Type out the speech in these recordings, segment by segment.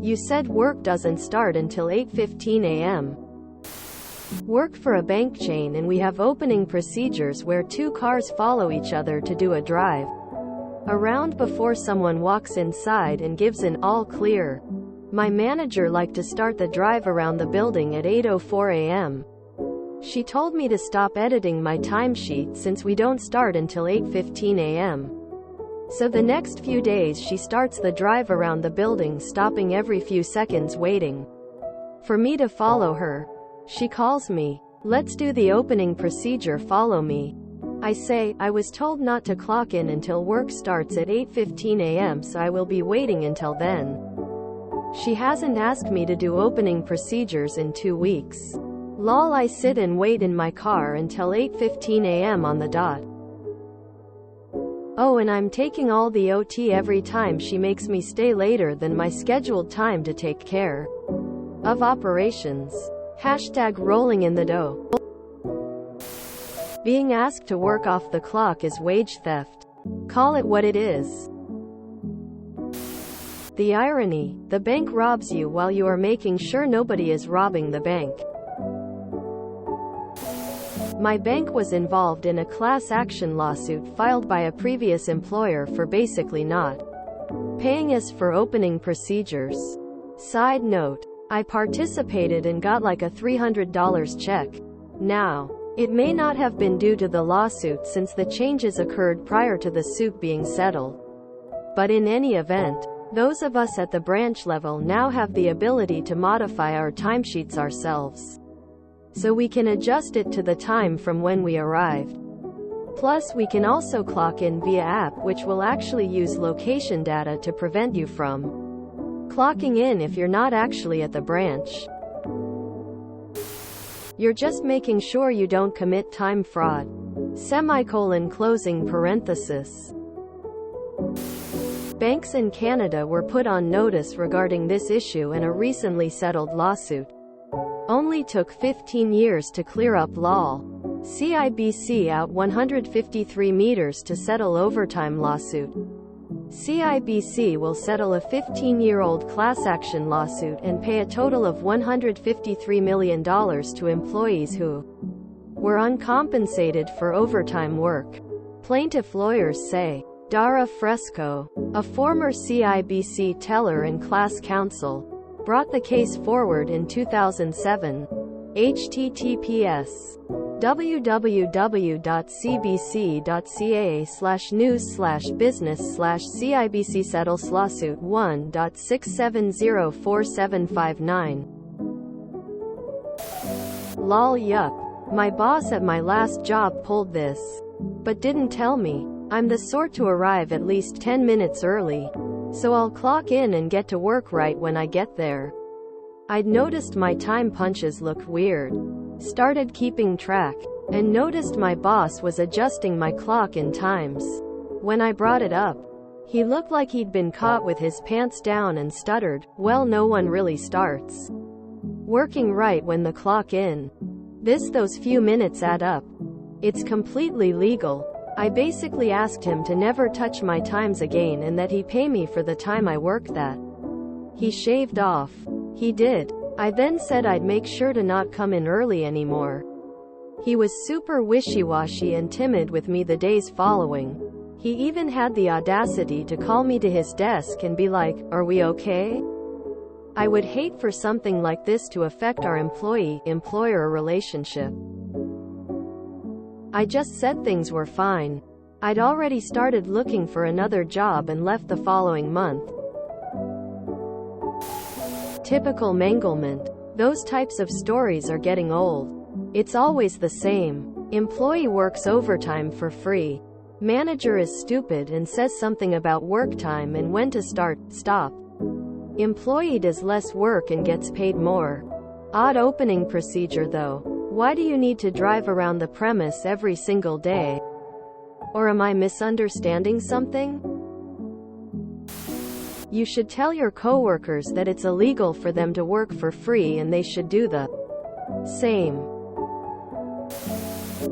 You said work doesn't start until 8:15 a.m. Work for a bank chain and we have opening procedures where two cars follow each other to do a drive around before someone walks inside and gives an all clear. My manager liked to start the drive around the building at 8:04 a.m. She told me to stop editing my timesheet since we don't start until 8:15 a.m. So the next few days she starts the drive around the building, stopping every few seconds waiting for me to follow her. She calls me. Let's do the opening procedure, follow me. I say, I was told not to clock in until work starts at 8:15 a.m. so I will be waiting until then. She hasn't asked me to do opening procedures in 2 weeks. Lol, I sit and wait in my car until 8:15 a.m. on the dot. Oh, and I'm taking all the OT every time she makes me stay later than my scheduled time to take care of operations. Hashtag rolling in the dough. Being asked to work off the clock is wage theft. Call it what it is. The irony, the bank robs you while you are making sure nobody is robbing the bank. My bank was involved in a class action lawsuit filed by a previous employer for basically not paying us for opening procedures. Side note, I participated and got like a $300 check. Now, it may not have been due to the lawsuit since the changes occurred prior to the suit being settled. But in any event, those of us at the branch level now have the ability to modify our timesheets ourselves, so we can adjust it to the time from when we arrived. Plus, we can also clock in via app, which will actually use location data to prevent you from clocking in if you're not actually at the branch. You're just making sure you don't commit time fraud. Closing parenthesis. Banks in Canada were put on notice regarding this issue, and a recently settled lawsuit only took 15 years to clear up. Lol. CIBC out 153 meters to settle overtime lawsuit. CIBC will settle a 15-year-old class action lawsuit and pay a total of $153 million to employees who were uncompensated for overtime work. Plaintiff lawyers say. Dara Fresco, a former CIBC teller and class counsel, brought the case forward in 2007. https www.cbc.ca/news/business/CIBC settles lawsuit 1.6704759. Lol, yup. My boss at my last job pulled this, but didn't tell me. I'm the sort to arrive at least 10 minutes early, so I'll clock in and get to work right when I get there. I'd noticed my time punches looked weird, started keeping track, and noticed my boss was adjusting my clock in times. When I brought it up, he looked like he'd been caught with his pants down and stuttered, "Well, no one really starts working right when the clock in. Those few minutes add up. It's completely legal." I basically asked him to never touch my times again and that he pay me for the time I worked that. He shaved off. He did. I then said I'd make sure to not come in early anymore. He was super wishy-washy and timid with me the days following. He even had the audacity to call me to his desk and be like, "Are we okay?" I would hate for something like this to affect our employee-employer relationship. I just said things were fine. I'd already started looking for another job and left the following month. Typical manglement. Those types of stories are getting old. It's always the same. Employee works overtime for free. Manager is stupid and says something about work time and when to stop. Employee does less work and gets paid more. Odd opening procedure though. Why do you need to drive around the premise every single day? Or am I misunderstanding something? You should tell your coworkers that it's illegal for them to work for free and they should do the same.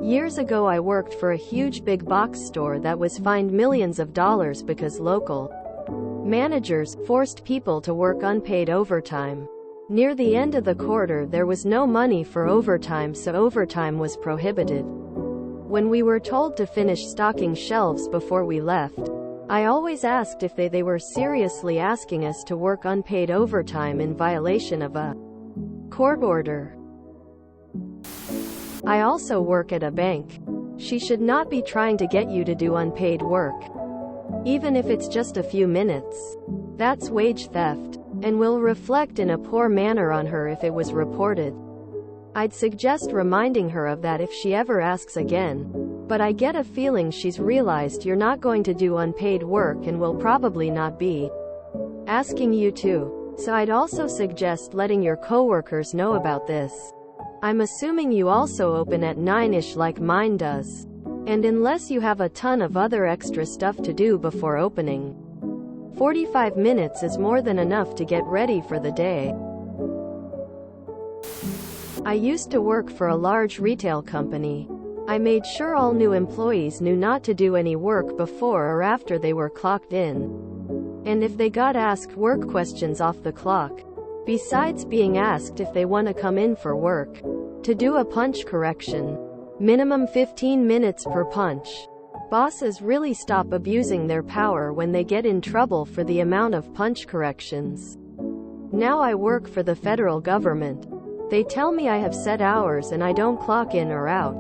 Years ago I worked for a huge big box store that was fined millions of dollars because local Managers forced people to work unpaid overtime. Near the end of the quarter, there was no money for overtime, so overtime was prohibited. When we were told to finish stocking shelves before we left, I always asked if they were seriously asking us to work unpaid overtime in violation of a court order. I also work at a bank. She should not be trying to get you to do unpaid work, even if it's just a few minutes. That's wage theft, and will reflect in a poor manner on her if it was reported. I'd suggest reminding her of that if she ever asks again, but I get a feeling she's realized you're not going to do unpaid work and will probably not be asking you to. So I'd also suggest letting your coworkers know about this. I'm assuming you also open at 9-ish like mine does. And unless you have a ton of other extra stuff to do before opening, 45 minutes is more than enough to get ready for the day. I used to work for a large retail company. I made sure all new employees knew not to do any work before or after they were clocked in. And if they got asked work questions off the clock, besides being asked if they want to come in for work, to do a punch correction. Minimum 15 minutes per punch. Bosses really stop abusing their power when they get in trouble for the amount of punch corrections. Now I work for the federal government. They tell me I have set hours and I don't clock in or out.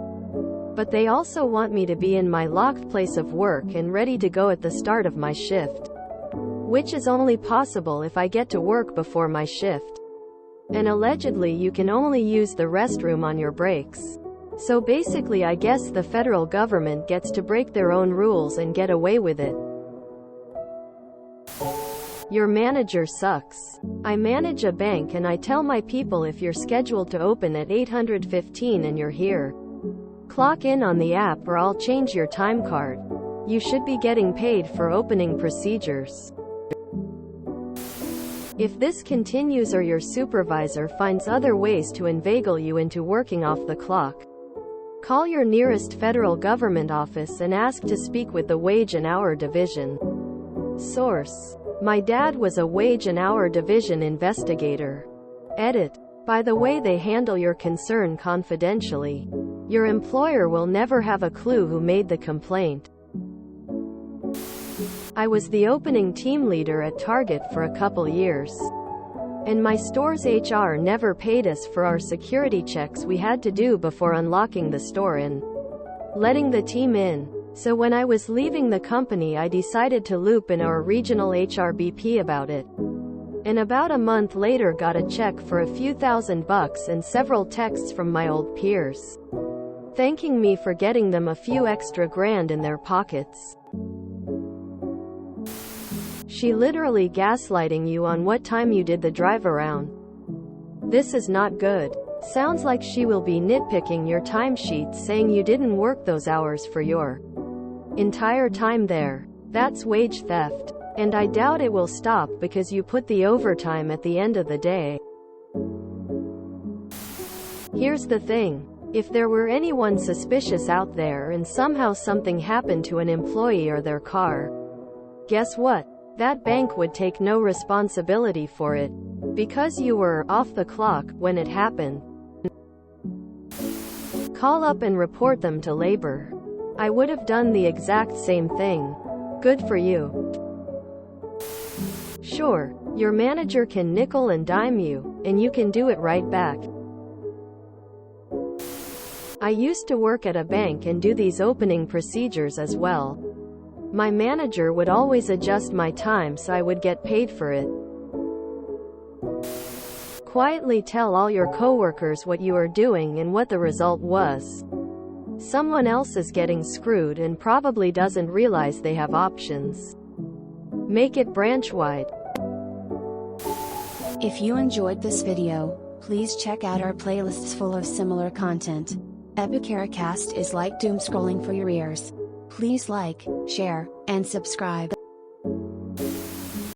But they also want me to be in my locked place of work and ready to go at the start of my shift, which is only possible if I get to work before my shift. And allegedly you can only use the restroom on your breaks. So basically I guess the federal government gets to break their own rules and get away with it. Your manager sucks. I manage a bank and I tell my people if you're scheduled to open at 8:15 and you're here, clock in on the app or I'll change your time card. You should be getting paid for opening procedures. If this continues or your supervisor finds other ways to inveigle you into working off the clock, call your nearest federal government office and ask to speak with the Wage and Hour Division. Source: my dad was a Wage and Hour Division investigator. Edit: by the way, they handle your concern confidentially. Your employer will never have a clue who made the complaint. I was the opening team leader at Target for a couple years. And my store's HR never paid us for our security checks we had to do before unlocking the store and letting the team in. So when I was leaving the company, I decided to loop in our regional HRBP about it. And about a month later got a check for a few $1,000 and several texts from my old peers, thanking me for getting them a few extra grand in their pockets. She literally gaslighting you on what time you did the drive around. This is not good. Sounds like she will be nitpicking your timesheets, saying you didn't work those hours for your entire time there. That's wage theft. And I doubt it will stop because you put the overtime at the end of the day. Here's the thing. If there were anyone suspicious out there and somehow something happened to an employee or their car, guess what? That bank would take no responsibility for it, because you were off the clock when it happened. Call up and report them to labor. I would have done the exact same thing. Good for you. Sure, your manager can nickel and dime you, and you can do it right back. I used to work at a bank and do these opening procedures as well. My manager would always adjust my time so I would get paid for it. Quietly tell all your coworkers what you are doing and what the result was. Someone else is getting screwed and probably doesn't realize they have options. Make it branch-wide. If you enjoyed this video, please check out our playlists full of similar content. Epicaricast is like doom scrolling for your ears. Please like, share, and subscribe.